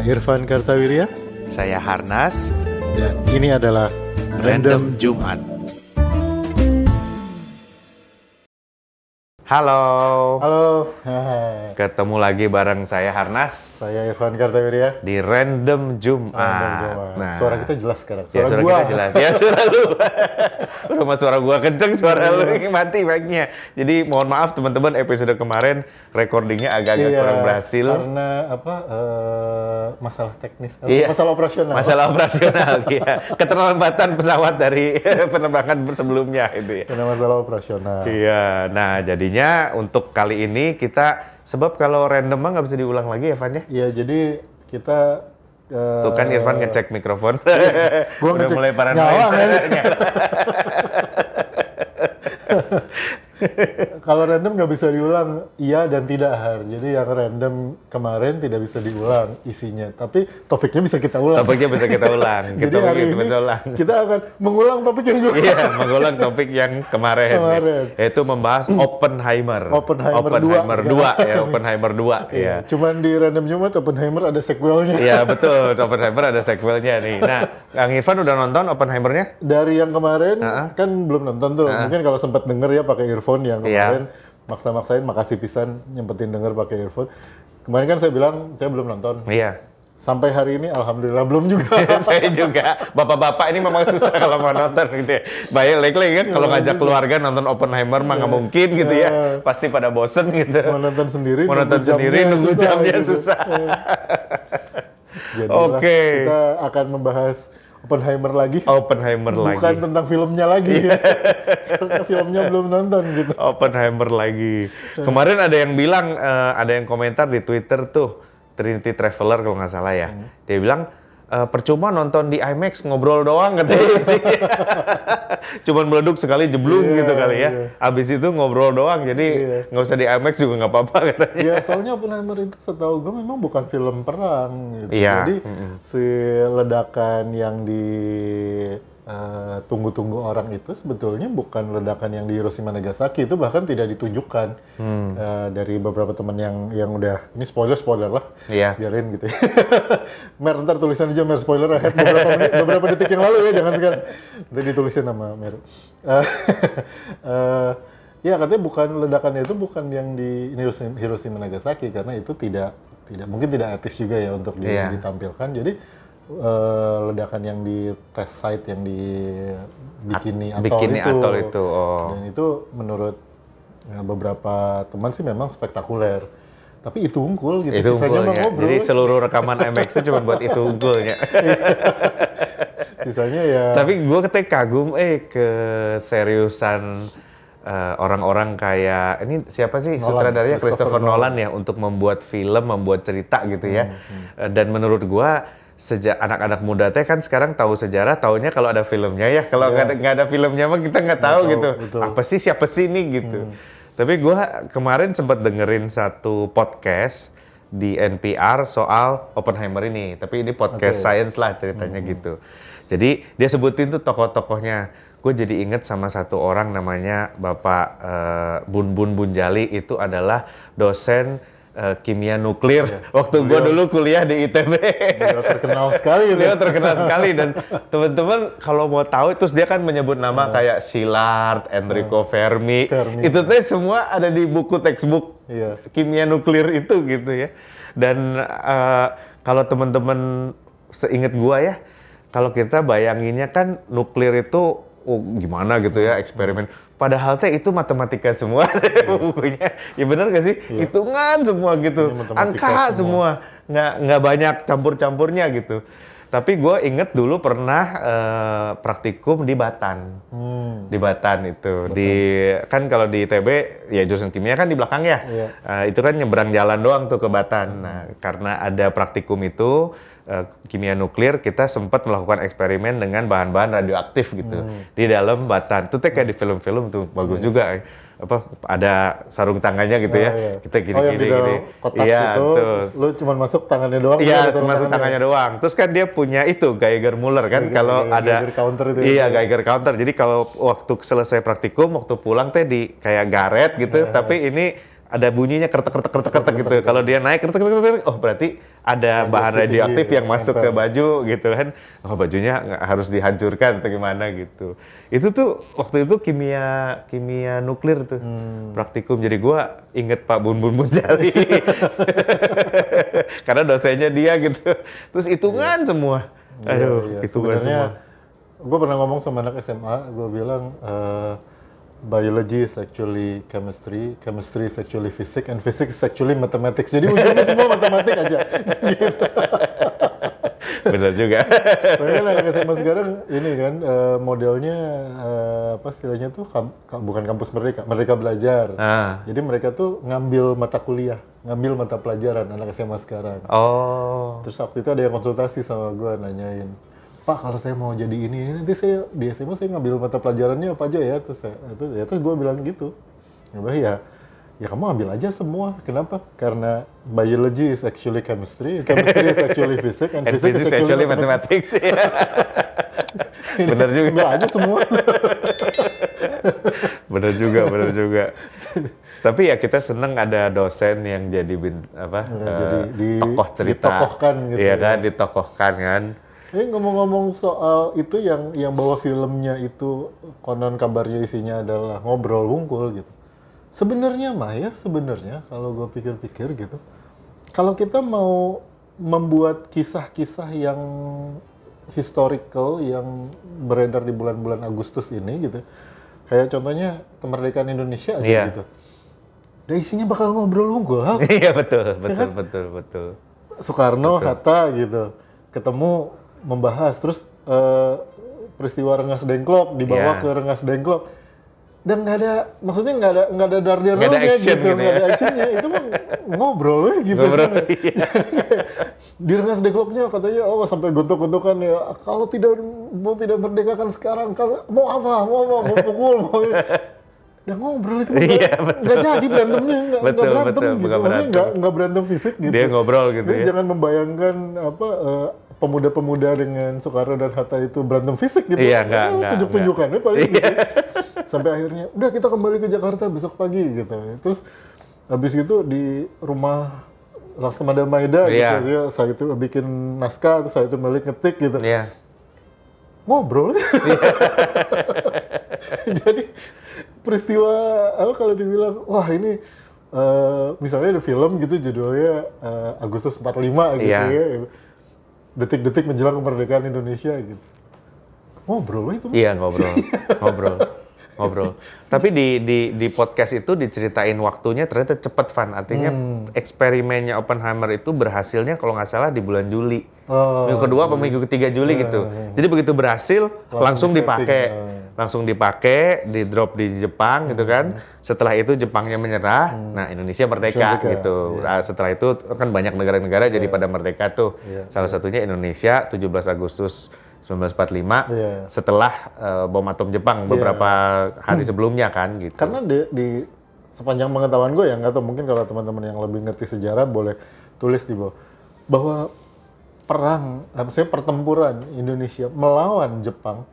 Irfan Kartawirya. Saya Harnas. Dan ini adalah Random Jumat. Halo. Halo. Ketemu lagi bareng saya Harnas. Saya Irfan Kartawirya. Di Random Jumat. Random Jumat. Nah, suara kita jelas sekarang. suara gua. kita jelas. Ya suara lu. Rumah suara gua kenceng, suara lu mati mic-nya. Jadi mohon maaf teman-teman, episode kemarin recordingnya agak-agak kurang berhasil. Karena masalah teknis, masalah operasional. Masalah operasional, iya. Keterlambatan pesawat dari penerbangan sebelumnya itu ya. Karena masalah operasional. Iya, nah jadinya untuk kali ini kita, sebab kalau random mah nggak bisa diulang lagi ya, Van ya? Iya, jadi kita... Tuh kan Irfan ngecek mikrofon. Gua udah ngecek mulai paranoid. nyala, men. Kalau random nggak bisa diulang, iya dan tidak, Har. Jadi yang random kemarin tidak bisa diulang isinya, tapi topiknya bisa kita ulang. Topiknya bisa kita ulang. Jadi hari ini kita akan mengulang topik yang dulu. Iya, mengulang topik yang kemarin. Yaitu membahas Oppenheimer 2 ya, Oppenheimer 2 ya. Cuman di Random Jumat Oppenheimer ada sequelnya. Iya, betul. Oppenheimer ada sequelnya nih. Nah, Kang Irfan udah nonton Oppenheimer-nya? Dari yang kemarin kan belum nonton tuh. Mungkin kalau sempat denger ya pakai earphone yang kemarin maksa-maksain, makasih pisan nyempetin denger pakai earphone. Kemarin kan saya bilang saya belum nonton. Iya. Sampai hari ini alhamdulillah belum juga. Saya juga. Bapak-bapak ini memang susah kalau mau nonton gitu ya. Baik lagi kan kalau ngajak keluarga nonton Oppenheimer mah nggak mungkin gitu ya. Pasti pada bosen gitu. Mau nonton sendiri nunggu jamnya susah. Oke. Kita akan membahas Oppenheimer lagi. Bukan tentang filmnya lagi. Karena filmnya belum nonton gitu. Oppenheimer lagi. Kemarin ada yang bilang, ada yang komentar di Twitter tuh, Trinity Traveler kalau nggak salah ya. Dia bilang, percuma nonton di IMAX, ngobrol doang katanya sih. Cuman meleduk sekali jeblung gitu kali ya. Abis itu ngobrol doang, jadi nggak usah di IMAX juga nggak apa-apa katanya. Iya, soalnya Oppenheimer itu setahu gue memang bukan film perang gitu. Iya. Jadi si ledakan yang tunggu-tunggu orang itu sebetulnya bukan ledakan yang di Hiroshima Nagasaki, itu bahkan tidak ditunjukkan dari beberapa teman yang udah, ini spoiler lah, biarin gitu ya. Mer, ntar tulisan aja Mer spoiler ahead beberapa detik yang lalu ya, jangan sekarang. Nanti ditulisin sama Mer. Ya katanya bukan ledakannya itu bukan yang di Hiroshima Nagasaki, karena itu tidak mungkin tidak etis juga ya untuk ditampilkan. Jadi ledakan yang di test site yang di Bikini Atoll itu. Dan itu menurut beberapa teman sih memang spektakuler. Tapi itu unggul gitu, itu sisanya mah ngobrol. Jadi seluruh rekaman IMAX-nya cuma buat itu unggulnya. Sisanya ya. Tapi gue ketika kagum keseriusan orang-orang kayak, ini siapa sih sutradaranya, Christopher Nolan ya, untuk membuat film, membuat cerita gitu ya. Dan menurut gue, sejak anak-anak muda teh kan sekarang tahu sejarah, taunya kalau ada filmnya ya. Kalau nggak ada filmnya mah kita nggak tahu gitu. Betul. Apa sih, siapa sih ini gitu. Tapi gue kemarin sempat dengerin satu podcast di NPR soal Oppenheimer ini. Tapi ini podcast science lah ceritanya gitu. Jadi dia sebutin tuh tokoh-tokohnya. Gue jadi inget sama satu orang namanya Bapak Bun Bunjali. Itu adalah dosen kimia nuklir. Waktu gue dulu kuliah di ITB. Beliau terkenal sekali. Beliau terkenal sekali, dan teman-teman kalau mau tahu, terus dia kan menyebut nama kayak Szilard, Enrico Fermi. Itu teh semua ada di buku textbook kimia nuklir itu gitu ya. Dan kalau teman-teman seingat gue ya, kalau kita bayanginnya kan nuklir itu gimana gitu ya, eksperimen. Padahal teh itu matematika semua bukunya. Ya benar gak sih? Hitungan semua gitu. Angka semua. Nggak banyak campur-campurnya gitu. Tapi gue inget dulu pernah praktikum di Batan. Di Batan itu. Kan kalau di ITB, ya jurusan kimia kan di belakang ya. Itu kan nyebrang jalan doang tuh ke Batan. Nah, karena ada praktikum itu, kimia nuklir, kita sempat melakukan eksperimen dengan bahan-bahan radioaktif gitu di dalam Batan. Itu kayak di film-film tuh bagus juga. Ada sarung tangannya gitu ya. Kita gini-gini. Kotak itu, lu cuma masuk tangannya doang. Iya, cuma masuk tangannya doang. Terus kan dia punya itu Geiger-Müller kan, kalau ada Geiger counter itu. Iya, Geiger counter. Jadi kalau waktu selesai praktikum, waktu pulang teh di kayak garet gitu, tapi ini ada bunyinya kretek gitu. Kalau dia naik kretek, oh berarti ada bahan radioaktif yang masuk ke baju gitu kan. Oh bajunya harus dihancurkan atau gimana gitu. Itu tuh waktu itu kimia nuklir tuh praktikum. Jadi gua inget Pak Bun Jali. Karena dosennya dia gitu. Terus hitungan semua. Aduh, hitungan semua. Gue pernah ngomong sama anak SMA, gue bilang biology is actually chemistry, chemistry is actually physics, and physics is actually mathematics. Jadi ujungnya semua matematik aja. Benar juga. Soalnya kan anak SMA sekarang ini kan modelnya apa istilahnya tuh bukan kampus Merdeka Belajar. Jadi mereka tuh ngambil mata kuliah, ngambil mata pelajaran anak SMA sekarang. Terus waktu itu ada yang konsultasi sama gue nanyain, Pak, kalau saya mau jadi ini nanti saya di SMA saya ngambil mata pelajarannya apa aja ya? Terus gue bilang gitu. Ya kamu ambil aja semua. Kenapa? Karena biology is actually chemistry, chemistry is actually physics, and physics is actually mathematics. Bener juga. Ambil aja semua. Bener juga. Tapi ya kita seneng ada dosen yang jadi tokoh cerita. Ditokohkan gitu. Iya kan, ditokohkan kan. Ngomong-ngomong soal itu yang bawa filmnya itu konon kabarnya isinya adalah ngobrol wungkul gitu. Sebenarnya kalau gue pikir-pikir gitu, kalau kita mau membuat kisah-kisah yang historical yang beredar di bulan-bulan Agustus ini gitu, kayak contohnya kemerdekaan Indonesia aja gitu, dan isinya bakal ngobrol wungkul. Iya betul. Soekarno, Hatta gitu, ketemu membahas, terus peristiwa Rengas Dengklok dibawa ke Rengas Dengklok, dan nggak ada dar-darnya gitu, nggak ada actionnya, itu mah ngobrol gitu. Di Rengas Dengkloknya katanya sampai gontok-gontokan ya, kalau tidak merdekakan sekarang, mau apa, mau pukul, mau udah ngobrol itu nggak jadi berantemnya, nggak berantem gitu, maksudnya nggak berantem fisik gitu. Dia ngobrol gitu. Dia jangan membayangkan pemuda-pemuda dengan Soekarno dan Hatta itu berantem fisik gitu. Tunjuk-tunjukannya paling gitu. Sampai akhirnya udah kita kembali ke Jakarta besok pagi gitu. Terus habis itu di rumah Laksamana Maeda gitu ya, saya itu bikin naskah, terus saya itu balik ngetik gitu. Ngobrol. Jadi peristiwa kalau dibilang wah ini misalnya ada film gitu judulnya Agustus 45 gitu ya. Detik-detik menjelang kemerdekaan Indonesia gitu. Ngobrol itu. Iya, ngobrol. Tapi di podcast itu diceritain waktunya ternyata cepet, Van. Artinya eksperimennya Oppenheimer itu berhasilnya kalau nggak salah di bulan Juli. Minggu kedua atau minggu ketiga Juli gitu. Jadi begitu berhasil langsung dipakai. Langsung dipakai, di drop di Jepang gitu kan. Setelah itu Jepangnya menyerah, nah Indonesia merdeka gitu. Nah, setelah itu kan banyak negara-negara jadi pada merdeka tuh. Salah satunya Indonesia 17 Agustus 1945 setelah bom atom Jepang beberapa hari sebelumnya kan gitu. Karena di sepanjang pengetahuan gue ya, nggak tahu mungkin kalau teman-teman yang lebih ngerti sejarah boleh tulis di bawah bahwa maksudnya pertempuran Indonesia melawan Jepang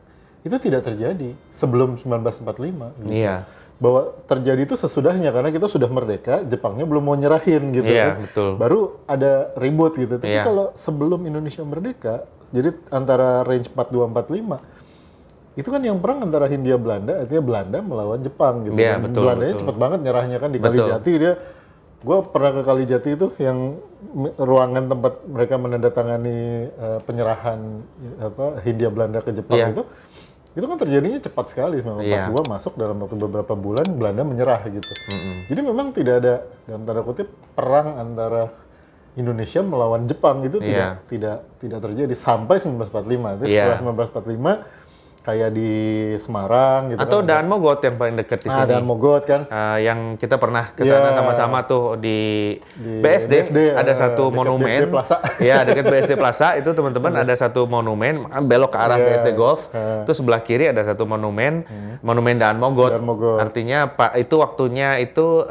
itu tidak terjadi sebelum 1945. Gitu. Iya. Bahwa terjadi itu sesudahnya karena kita sudah merdeka, Jepangnya belum mau nyerahin gitu kan. Betul. Baru ada ribut gitu. Tapi kalau sebelum Indonesia merdeka, jadi antara range 42-45, itu kan yang perang antara Hindia Belanda, artinya Belanda melawan Jepang gitu kan. Belandanya cepet banget nyerahnya kan di Kalijati dia. Gue pernah ke Kalijati itu yang ruangan tempat mereka menandatangani penyerahan Hindia Belanda ke Jepang itu kan terjadinya cepat sekali, 1942 masuk dalam waktu beberapa bulan Belanda menyerah gitu. Jadi memang tidak ada dalam tanda kutip perang antara Indonesia melawan Jepang itu tidak terjadi sampai 1945. Jadi setelah 1945 kayak di Semarang gitu. Atau kan. Daan Mogot yang paling dekat di sini. Daan Mogot kan. Yang kita pernah ke sana sama-sama tuh di BSD ada satu monumen. BSD Plaza. Ya, dekat BSD Plaza itu teman-teman ada satu monumen belok ke arah BSD Golf. Itu sebelah kiri ada satu monumen, monumen Daan Mogot. Artinya itu waktunya itu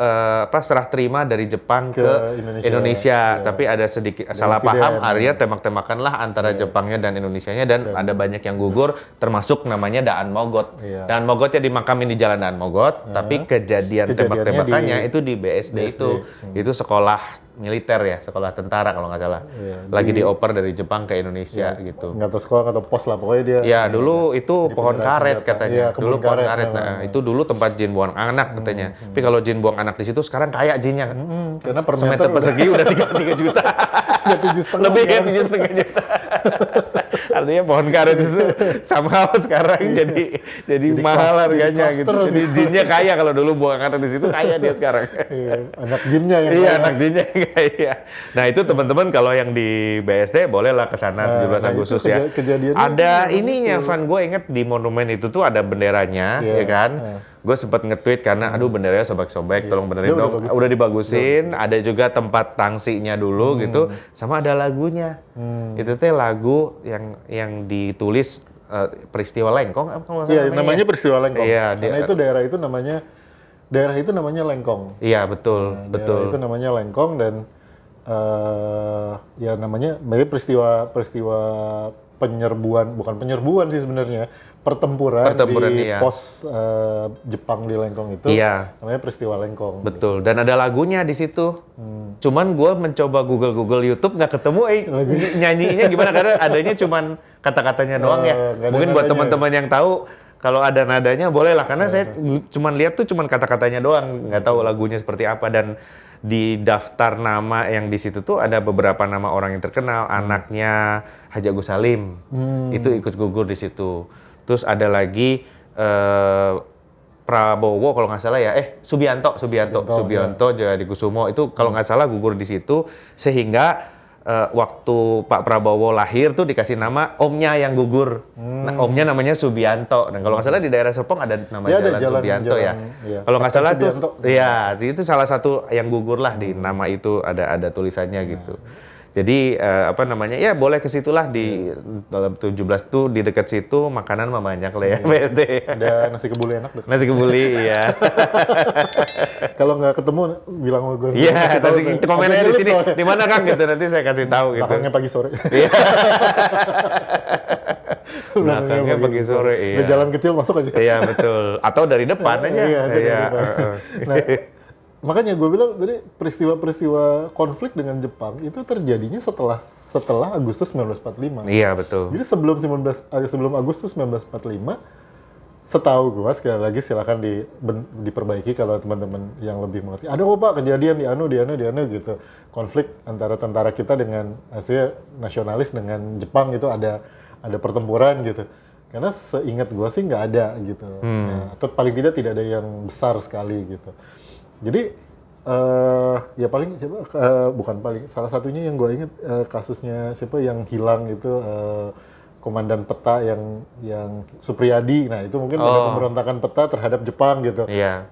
serah terima dari Jepang ke Indonesia. Tapi ada sedikit salah paham, akhirnya tembak-tembakan lah antara Jepangnya dan Indonesianya dan ada banyak yang gugur termasuk terbentuk namanya Daan Mogot. Daan Mogotnya dimakamin di Jalan Daan Mogot, tapi kejadian tembak-tembakannya itu di BSD itu. Itu sekolah militer ya, sekolah tentara kalau nggak salah. Lagi dioper dari Jepang ke Indonesia gitu. Nggak tahu sekolah atau pos lah, pokoknya dia. Ya, dulu itu pohon karet katanya. Dulu pohon karet. Nah, itu dulu tempat jin buang anak katanya. Tapi kalau jin buang anak di situ sekarang kayak jinnya kan. Karena per semeter persegi udah 3 juta. Lebih ya 7,5 juta. Artinya pohon karet itu somehow sekarang jadi mahal harganya gitu. Jadi jinnya kaya, kalau dulu buang anak di situ kaya dia sekarang. Anak jinnya yang kaya. Anak jinnya kaya. Nah, itu teman-teman kalau yang di BSD bolehlah ke sana 17 Agustus ya. Ada ininya, Van, gue inget di monumen itu tuh ada benderanya, ya kan? Gue sempat nge-tweet karena aduh benderanya sobek-sobek, tolong benerin dong. Udah dibagusin, ada juga tempat tangsinya dulu gitu, sama ada lagunya. Itu teh lagu yang ditulis peristiwa Lengkong kalau Iya, namanya peristiwa Lengkong. Iya, karena itu daerah itu namanya Lengkong. Iya, betul, betul. Daerah itu namanya Lengkong dan ya namanya peristiwa penyerbuan, bukan penyerbuan sih sebenarnya, pertempuran di pos Jepang di Lengkong itu, namanya peristiwa Lengkong. Betul, dan ada lagunya di situ. Cuman gue mencoba Google YouTube nggak ketemu nyanyinya gimana, karena adanya cuman kata-katanya doang ya. Mungkin buat teman-teman yang tahu, kalau ada nadanya boleh lah, karena saya cuman lihat tuh cuman kata-katanya doang, nggak tahu lagunya seperti apa. Dan di daftar nama yang di situ tuh ada beberapa nama orang yang terkenal, anaknya Haji Agus Salim, itu ikut gugur di situ. Terus ada lagi Prabowo kalau nggak salah ya, Subianto Djadikusumo itu kalau nggak salah gugur di situ, sehingga waktu Pak Prabowo lahir tuh dikasih nama omnya yang gugur. Nah, omnya namanya Subianto. Dan kalau nggak salah di daerah Serpong ada nama jalan Subianto ya. Kalau nggak salah tuh, ya itu salah satu yang gugur lah di nama itu, ada tulisannya gitu. Jadi apa namanya, ya boleh ke situlah di dalam 17 tuh, di dekat situ makanan mah banyak lah ya, BSD. Ada nasi kebuli enak deh. Nasi kebuli, iya. Kalau nggak ketemu bilang sama gue. Iya, nanti komennya di sini. Di mana Kang gitu, nanti saya kasih tahu gitu. Belakangnya pagi sore. Iya. Belakangnya pagi sore, iya. Di jalan kecil masuk aja. Iya, betul. Atau dari depan aja. Iya. Nah, makanya gue bilang tadi peristiwa konflik dengan Jepang itu terjadinya setelah Agustus 1945. Iya, betul. Jadi sebelum Agustus 1945, setahu gue, sekali lagi silakan diperbaiki kalau teman-teman yang lebih mengerti. Ada kok Pak kejadian di anu gitu. Konflik antara tentara kita dengan nasionalis dengan Jepang itu ada pertempuran gitu. Karena seingat gue sih nggak ada gitu. Nah, atau paling tidak ada yang besar sekali gitu. Jadi ya paling salah satunya yang gue ingat kasusnya siapa yang hilang itu komandan peta yang Supriyadi. Nah, itu mungkin ada pemberontakan peta terhadap Jepang gitu. Iya.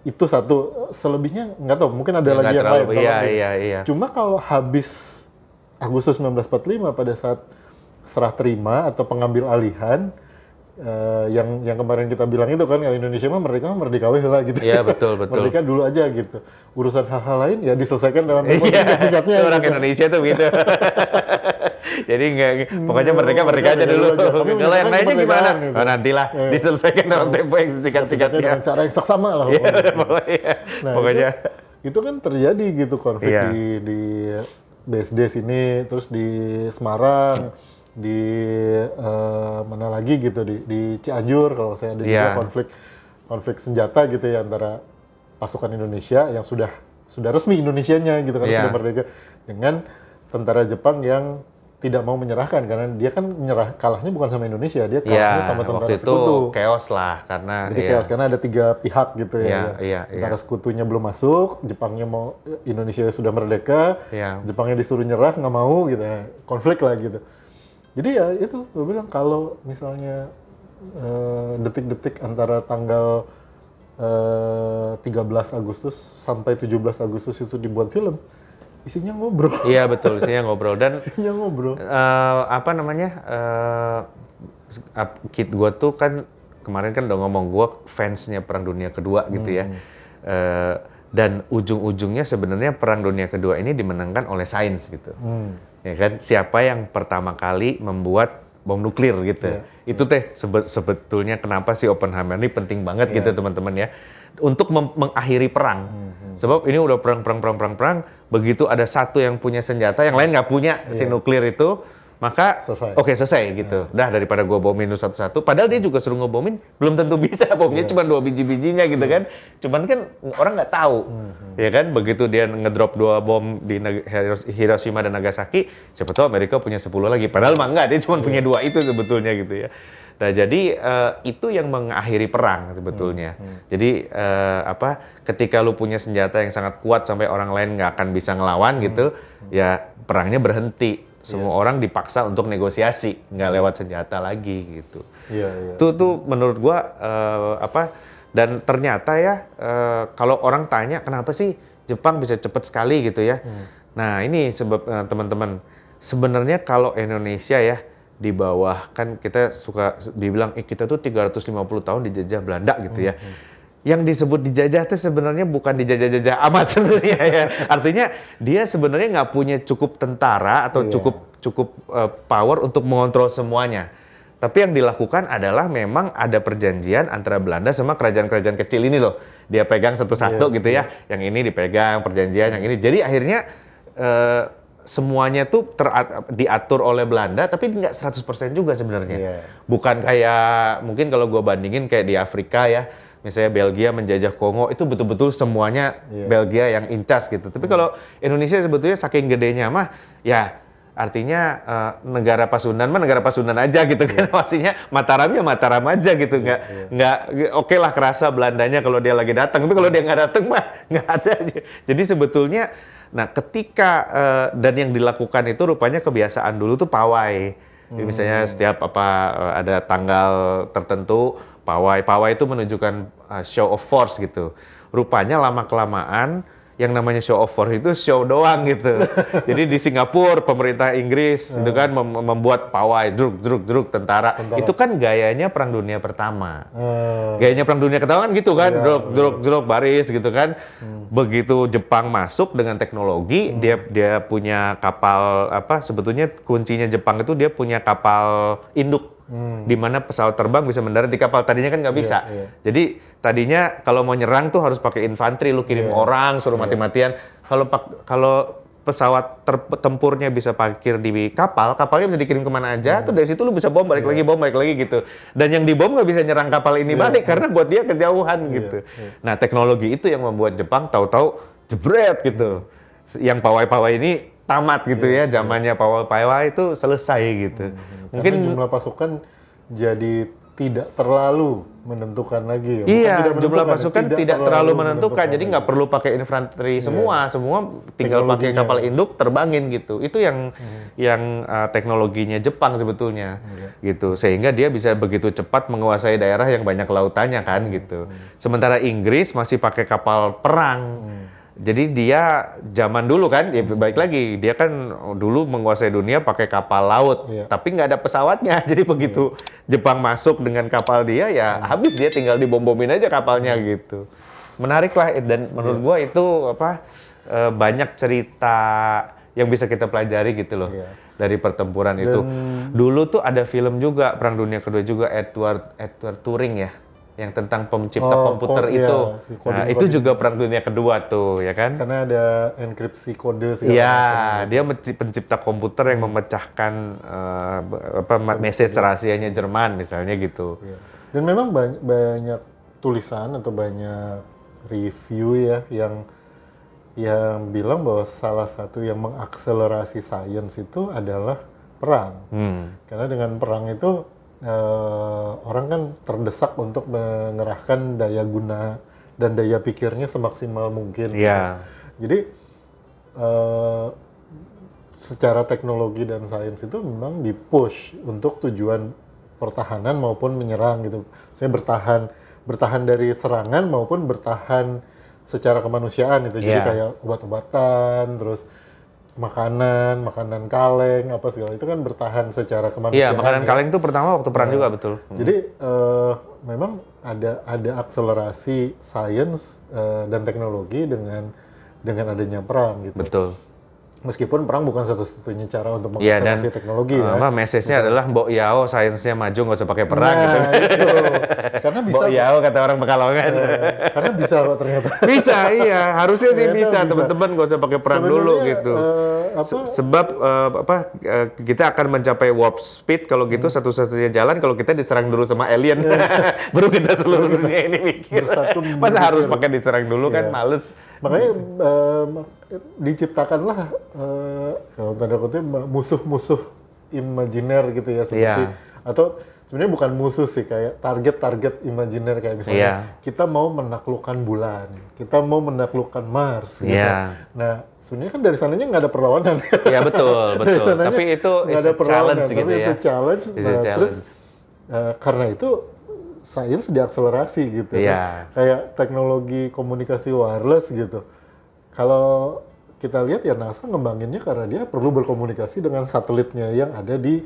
Itu satu, selebihnya nggak tahu, mungkin ada lagi yang lain. Iya. Cuma kalau habis Agustus 1945 pada saat serah terima atau pengambil alihan, yang kemarin kita bilang itu kan, Indonesia mah merdeka lah gitu. Iya, betul. Merdeka dulu aja gitu. Urusan hal-hal lain ya diselesaikan dalam tempo singkatnya. Orang gitu. Indonesia tuh gitu. Jadi pokoknya merdeka aja dulu. Kalau yang lainnya gimana? Gitu. Oh, nantilah diselesaikan dalam tempo yang singkat-singkatnya. Dengan cara yang saksama lah. Pokoknya. Itu kan terjadi gitu konflik di BSD sini, terus di Semarang, di mana lagi gitu, di Cianjur kalau saya ada juga konflik senjata gitu ya antara pasukan Indonesia yang sudah resmi Indonesianya gitu kan, sudah merdeka, dengan tentara Jepang yang tidak mau menyerahkan karena dia kan kalahnya bukan sama Indonesia, dia kalahnya sama tentara waktu sekutu. Itu chaos lah karena chaos karena ada 3 pihak gitu ya. Tentara sekutunya belum masuk, Jepangnya mau, Indonesia sudah merdeka, Jepangnya disuruh nyerah nggak mau gitu, konflik lah gitu. Jadi ya itu, gue bilang kalau misalnya detik-detik antara tanggal 13 Agustus sampai 17 Agustus itu dibuat film, isinya ngobrol. Iya betul, isinya ngobrol. Dan isinya ngobrol. Kit gue tuh kan kemarin kan udah ngomong, gue fansnya Perang Dunia Kedua gitu ya. Dan ujung-ujungnya sebenarnya Perang Dunia Kedua ini dimenangkan oleh sains gitu. Ya kan, siapa yang pertama kali membuat bom nuklir gitu. Itu teh sebetulnya kenapa sih Oppenheimer ini penting banget gitu teman-teman ya. Untuk mengakhiri perang. Sebab ini udah perang, begitu ada satu yang punya senjata, yang lain nggak punya si nuklir itu, maka selesai gitu. Dah daripada gua bomin satu-satu, padahal dia juga suruh ngebomin, belum tentu bisa bomnya cuma 2 biji-bijinya gitu kan. Cuman kan orang nggak tahu. Ya kan, begitu dia ngedrop 2 bom di Hiroshima dan Nagasaki, siapa tahu Amerika punya 10 lagi. Padahal mah enggak, dia cuma punya 2 itu sebetulnya gitu ya. Nah, jadi itu yang mengakhiri perang sebetulnya. Jadi ketika lu punya senjata yang sangat kuat sampai orang lain nggak akan bisa ngelawan gitu, ya perangnya berhenti. Semua orang dipaksa untuk negosiasi, nggak lewat senjata lagi gitu. Itu menurut gua dan ternyata ya kalau orang tanya kenapa sih Jepang bisa cepat sekali gitu ya. Nah, ini sebab teman-teman, sebenarnya kalau Indonesia ya di bawah, kan kita suka dibilang kita tuh 350 tahun dijajah Belanda gitu ya. Yang disebut dijajah itu sebenarnya bukan dijajah-jajah amat sebenarnya ya. Artinya dia sebenarnya nggak punya cukup tentara atau cukup power untuk mengontrol semuanya. Tapi yang dilakukan adalah memang ada perjanjian antara Belanda sama kerajaan-kerajaan kecil ini loh. Dia pegang satu-satu gitu ya. Yang ini dipegang perjanjian, yang ini. Jadi akhirnya semuanya tuh diatur oleh Belanda, tapi nggak 100% juga sebenarnya. Bukan kayak, mungkin kalau gue bandingin kayak di Afrika ya, misalnya Belgia menjajah Kongo, itu betul-betul semuanya Belgia yang incas gitu. Tapi kalau Indonesia sebetulnya saking gedenya mah, ya artinya negara Pasundan mah negara Pasundan aja gitu kan. Maksudnya Mataramnya Mataram aja gitu. Nggak oke lah kerasa Belandanya kalau dia lagi datang, tapi kalau dia nggak datang mah nggak ada aja. Jadi sebetulnya, nah ketika dan yang dilakukan itu rupanya kebiasaan dulu tuh pawai. Jadi misalnya setiap ada tanggal tertentu pawai itu menunjukkan show of force gitu. Rupanya lama-kelamaan yang namanya show of force itu show doang gitu. Jadi di Singapura pemerintah Inggris itu kan membuat pawai druk tentara. Itu kan gayanya Perang Dunia Pertama. Gayanya Perang Dunia Pertama kan gitu kan, druk baris gitu kan. Begitu Jepang masuk dengan teknologi, dia punya kapal sebetulnya kuncinya Jepang itu dia punya kapal induk. Di mana pesawat terbang bisa mendarat di kapal, tadinya kan nggak bisa. Jadi tadinya kalau mau nyerang tuh harus pakai infanteri, lu kirim orang suruh mati-matian. Kalau pesawat tempurnya bisa parkir di kapalnya bisa dikirim kemana aja, tuh dari situ lu bisa bom balik lagi gitu. Dan yang dibom nggak bisa nyerang kapal ini balik karena buat dia kejauhan gitu. Nah, teknologi itu yang membuat Jepang tahu-tahu jebret gitu. Yang pawai-pawai ini tamat gitu ya, zamannya pawai itu selesai gitu. Mungkin karena jumlah pasukan jadi tidak terlalu menentukan lagi. Iya, jumlah pasukan tidak terlalu menentukan. Jadi nggak perlu pakai infanteri semua tinggal pakai kapal induk terbangin gitu. Itu yang teknologinya Jepang sebetulnya gitu. Sehingga dia bisa begitu cepat menguasai daerah yang banyak lautannya kan gitu. Sementara Inggris masih pakai kapal perang. Jadi dia zaman dulu kan, ya baik lagi, dia kan dulu menguasai dunia pakai kapal laut, tapi nggak ada pesawatnya. Jadi begitu Jepang masuk dengan kapal dia, ya habis dia tinggal dibom-bomin aja kapalnya gitu. Menarik lah, dan menurut gua itu banyak cerita yang bisa kita pelajari gitu loh dari pertempuran itu. Dulu tuh ada film juga Perang Dunia Kedua juga, Edward Turing ya, yang tentang pencipta komputer itu. Nah, itu juga Perang Dunia Kedua tuh, ya kan? Karena ada enkripsi kode segala macam. Dia pencipta komputer yang memecahkan message rahasianya Jerman misalnya gitu. Dan memang banyak tulisan atau banyak review ya yang bilang bahwa salah satu yang mengakselerasi sains itu adalah perang. Karena dengan perang itu orang kan terdesak untuk mengerahkan daya guna dan daya pikirnya semaksimal mungkin. Jadi secara teknologi dan sains itu memang dipush untuk tujuan pertahanan maupun menyerang gitu. Saya bertahan dari serangan maupun bertahan secara kemanusiaan itu. Jadi kayak obat-obatan, terus makanan kaleng apa segala itu kan bertahan secara kemanusiaan. Iya, makanan kaleng itu pertama waktu perang juga betul. Jadi memang ada akselerasi sains dan teknologi dengan adanya perang gitu. Betul. Meskipun perang bukan satu-satunya cara untuk Iya, dan mengakselerasi teknologi ya. Message-nya adalah Mbok Yao, sainsnya maju nggak usah pakai perang gitu. Itu. Karena bisa. Mbok Yao kata orang Pekalongan. Karena bisa kok ternyata. Bisa, iya. Harusnya sih Ternyata bisa. bisa. Teman-teman nggak usah pakai perang Sebenarnya, dulu gitu. Sebab kita akan mencapai warp speed kalau gitu satu-satunya jalan kalau kita diserang dulu sama alien. Baru kita seluruh dunia ini mikir. Masa harus pakai diserang dulu kan males. Makanya diciptakanlah kalau tanda kutip musuh-musuh imajiner gitu ya, seperti atau sebenarnya bukan musuh sih, kayak target-target imajiner, kayak misalnya kita mau menaklukkan bulan, kita mau menaklukkan Mars gitu. Nah, sebenarnya kan dari sananya nggak ada perlawanan. Iya, betul. Tapi itu is a challenge gitu ya. Itu challenge. Terus karena itu sains diakselerasi gitu kan. Kayak teknologi komunikasi wireless gitu. Kalau kita lihat ya NASA ngembanginnya karena dia perlu berkomunikasi dengan satelitnya yang ada di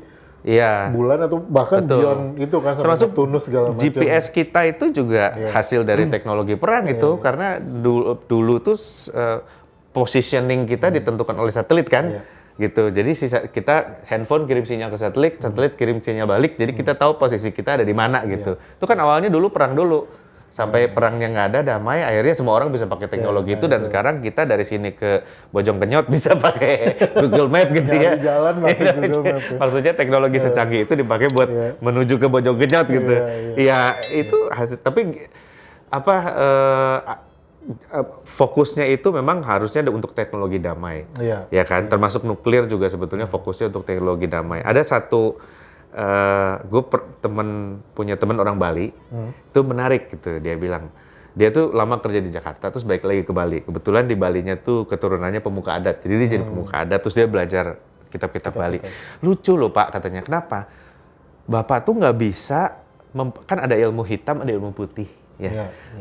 bulan atau bahkan beyond itu kan, sampai Neptunus segala macam. GPS kita itu juga hasil dari teknologi perang itu, karena dulu tuh positioning kita ditentukan oleh satelit kan. Gitu. Jadi kita handphone kirim sinyal ke satelit, satelit kirim sinyal balik, jadi kita tahu posisi kita ada di mana gitu. Itu kan awalnya dulu perang dulu. Sampai perangnya nggak ada, damai, akhirnya semua orang bisa pakai teknologi itu, dan sekarang kita dari sini ke Bojongkenyot bisa pakai Google Map gitu ya. Jalan pakai Google Map. Maksudnya teknologi secanggih itu dipakai buat menuju ke Bojongkenyot gitu. Iya, itu hasil. Tapi fokusnya itu memang harusnya untuk teknologi damai. Ya kan, termasuk nuklir juga sebetulnya fokusnya untuk teknologi damai. Ada satu gue punya teman orang Bali, itu menarik gitu. Dia bilang, dia tuh lama kerja di Jakarta, terus balik lagi ke Bali. Kebetulan di Balinya tuh keturunannya pemuka adat, jadi dia jadi pemuka adat, terus dia belajar kitab-kitab Bali. Lucu loh Pak, katanya. Kenapa? Bapak tuh nggak bisa, kan ada ilmu hitam, ada ilmu putih.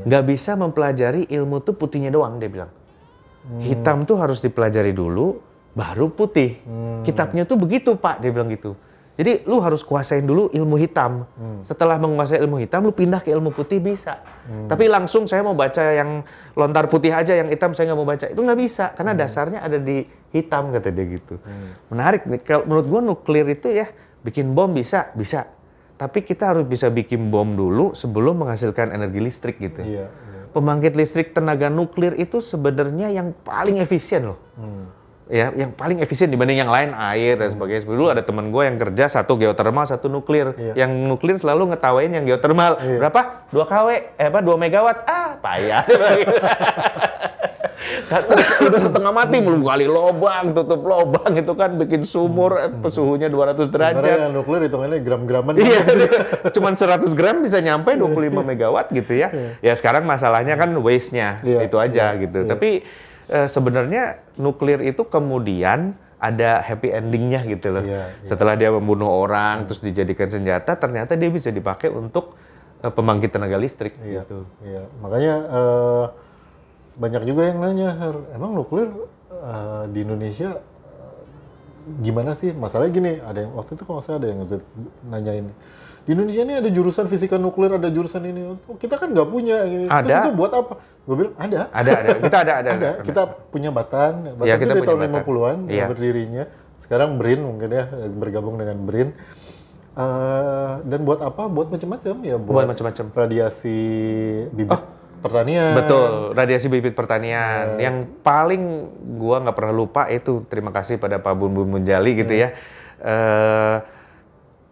Nggak bisa mempelajari ilmu tuh putihnya doang, dia bilang. Hitam tuh harus dipelajari dulu, baru putih. Kitabnya tuh begitu Pak, dia bilang gitu. Jadi lu harus kuasain dulu ilmu hitam. Setelah menguasai ilmu hitam, lu pindah ke ilmu putih bisa. Tapi langsung saya mau baca yang lontar putih aja, yang hitam saya nggak mau baca. Itu nggak bisa, karena dasarnya ada di hitam, kata dia gitu. Menarik nih, kalau menurut gua nuklir itu ya, bikin bom bisa. Tapi kita harus bisa bikin bom dulu sebelum menghasilkan energi listrik gitu. Pembangkit listrik tenaga nuklir itu sebenarnya yang paling efisien loh. Ya, yang paling efisien dibanding yang lain, air dan sebagainya. Dulu ada teman gue yang kerja satu geothermal, satu nuklir. Yang nuklir selalu ngetawain yang geothermal. Berapa? 2 kW, 2 megawatt. Payah. Terus udah setengah mati, belum kali lobang, tutup lobang, itu kan bikin sumur, suhunya 200 derajat. Sebenarnya yang nuklir hitungannya gram-graman. Iya, cuman 100 gram bisa nyampe 25 megawatt gitu ya. Ya sekarang masalahnya kan waste-nya, itu aja gitu. Tapi sebenarnya nuklir itu kemudian ada happy ending-nya gitu loh. Setelah dia membunuh orang, terus dijadikan senjata, ternyata dia bisa dipakai untuk pembangkit tenaga listrik. Gitu. Makanya banyak juga yang nanya, emang nuklir di Indonesia gimana sih? Masalahnya gini, ada yang waktu itu kalau saya ada yang nanyain, di Indonesia ini ada jurusan fisika nuklir, ada jurusan ini. Kita kan nggak punya. Ada. Terus itu buat apa? Gue bilang ada. Kita ada. Kita punya Batan. Batan itu dari tahun 50-an berdirinya. Sekarang BRIN mungkin ya, bergabung dengan BRIN. Dan buat apa? Buat macam-macam ya. Buat macam-macam. Radiasi bibit pertanian. Betul, radiasi bibit pertanian. Yang paling gua nggak pernah lupa itu, terima kasih pada Pak Bun Bun Munjali gitu ya.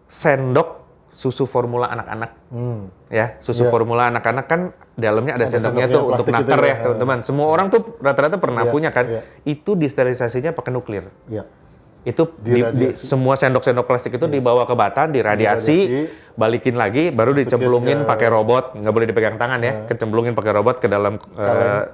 Sendok susu formula anak-anak, ya susu formula anak-anak kan dalamnya ada sendoknya tuh untuk naker ya teman-teman. Semua orang tuh rata-rata pernah punya kan. Itu disterilisasinya pakai nuklir. Itu di semua sendok-sendok plastik itu dibawa ke Batan, diradiasi, balikin lagi, baru dicemplungin pakai robot, nggak boleh dipegang tangan ya, kecemplungin pakai robot ke dalam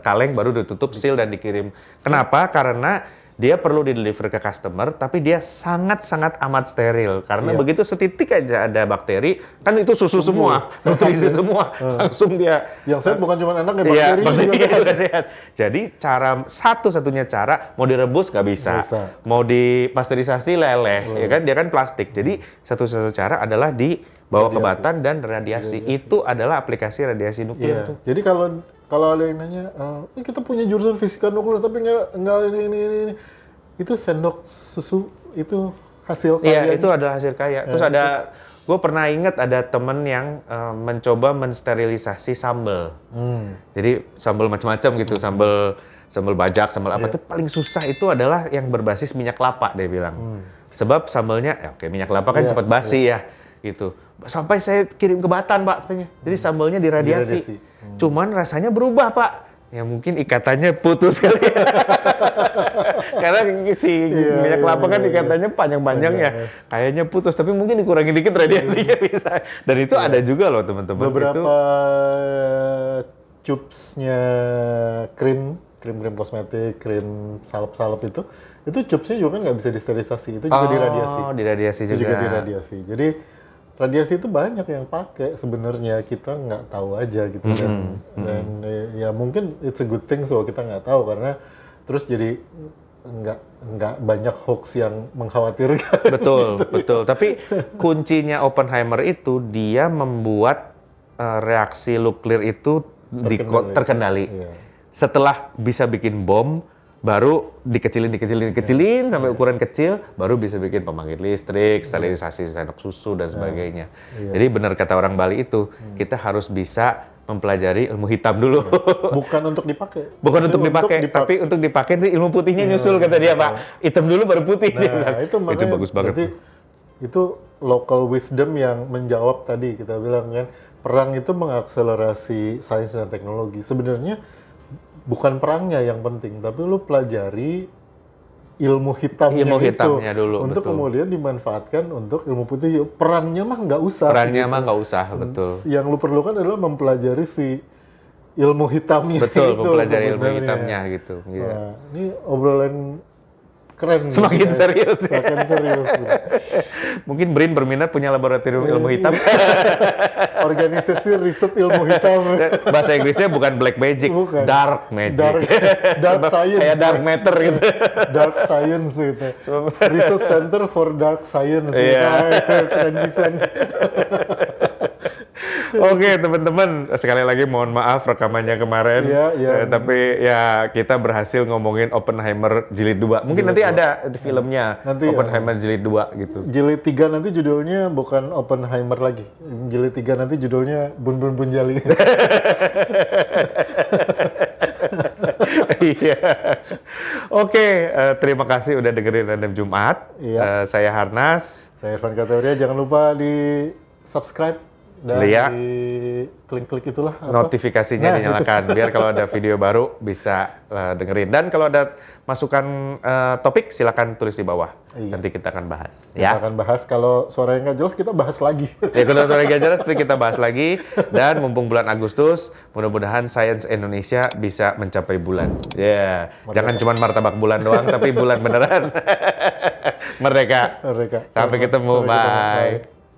kaleng, baru ditutup, seal dan dikirim. Kenapa? Karena dia perlu di-deliver ke customer, tapi dia sangat-sangat amat steril. Karena begitu setitik aja ada bakteri, kan itu susu semua, nutrisi semua, langsung dia. Yang sehat bukan cuma anaknya, bakteri juga sehat. Jadi satu-satunya cara, mau direbus nggak bisa, mau dipasteurisasi leleh, ya kan? Dia kan plastik. Jadi satu-satunya cara adalah dibawa ke Batan dan radiasi. Itu adalah aplikasi radiasi nuklir. Jadi kalau ada yang nanya, kita punya jurusan fisika nuklir tapi nggak ini. itu sendok susu itu hasil Iya, karyanya. itu adalah hasil karya. Terus gue pernah ingat ada temen yang mencoba mensterilisasi sambal. Jadi sambal macam-macam gitu, sambal bajak, sambal apa. Itu paling susah itu adalah yang berbasis minyak kelapa, dia bilang. Sebab sambalnya, ya oke, minyak kelapa kan cepat basi ya, gitu. Sampai saya kirim ke Batam, Pak, katanya. Jadi sambalnya diradiasi. Cuman rasanya berubah, Pak. Ya mungkin ikatannya putus kali ya. Karena si minyak kelapa kan ikatannya panjang-panjang ya. Kayaknya putus, tapi mungkin dikurangi dikit radiasinya bisa. Dan itu ada juga loh teman-teman. Beberapa tubes-nya krim kosmetik, krim salep-salep itu tubes-nya juga kan nggak bisa disterilisasi, itu juga diradiasi. Oh, diradiasi juga. Itu juga diradiasi. Jadi radiasi itu banyak yang pakai sebenarnya, kita nggak tahu aja gitu. Dan ya mungkin it's a good thing so kita nggak tahu, karena terus jadi nggak banyak hoax yang mengkhawatirkan. Betul, betul. Tapi kuncinya Oppenheimer itu dia membuat reaksi nuklir itu terkendali. Iya. Setelah bisa bikin bom, baru dikecilin sampai ukuran kecil, baru bisa bikin pembangkit listrik, sterilisasi sendok susu dan sebagainya. Jadi benar kata orang Bali itu, kita harus bisa mempelajari ilmu hitam dulu. Bukan untuk dipakai. Bukan untuk dipakai, tapi untuk dipakai itu ilmu putihnya nyusul kata dia, Pak. Hitam dulu baru putih. Nah, itu bagus banget. Itu local wisdom yang menjawab tadi kita bilang kan, perang itu mengakselerasi sains dan teknologi. Sebenarnya bukan perangnya yang penting, tapi lu pelajari ilmu hitamnya dulu, untuk betul. Kemudian dimanfaatkan untuk ilmu putih. Perangnya mah nggak usah. Perangnya mah nggak usah, betul. Yang lu perlukan adalah mempelajari si ilmu hitamnya. Betul, itu mempelajari ilmu sebenarnya. hitamnya gitu. Wah, ini obrolan keren. Semakin gitu, serius. Semakin serius. Mungkin BRIN berminat punya laboratorium ilmu hitam. Organisasi riset ilmu hitam. Bahasa Inggrisnya bukan black magic, Bukan. dark magic. Dark science. Kayak dark matter gitu. Dark science gitu. Research Center for Dark Science. Iya. Keren desain. Oke teman-teman, sekali lagi mohon maaf rekamannya kemarin. Iya. Tapi ya kita berhasil ngomongin Oppenheimer jilid 2. Mungkin nanti ada di filmnya Nanti, Oppenheimer jilid 2 gitu. Jilid 3 nanti judulnya bukan Oppenheimer lagi. Jilid 3 nanti judulnya Bun Bun Bunjali. Iya. Oke, terima kasih udah dengerin Random Jumat. Iya. Saya Harnas. Saya Irfan Kataria, jangan lupa di subscribe dan di klik-klik itulah notifikasinya dinyalakan biar kalau ada video baru bisa dengerin. Dan kalau ada masukan topik silakan tulis di bawah. Iya. Nanti kita akan bahas. Kita akan bahas. Kalau suaranya nggak jelas kita bahas lagi. Ya kalau suara nggak jelas nanti kita bahas lagi. Dan mumpung bulan Agustus, mudah-mudahan Sains Indonesia bisa mencapai bulan. Ya, jangan cuma martabak bulan doang, tapi bulan beneran. Merdeka. Mereka. Sampai ketemu. Bye.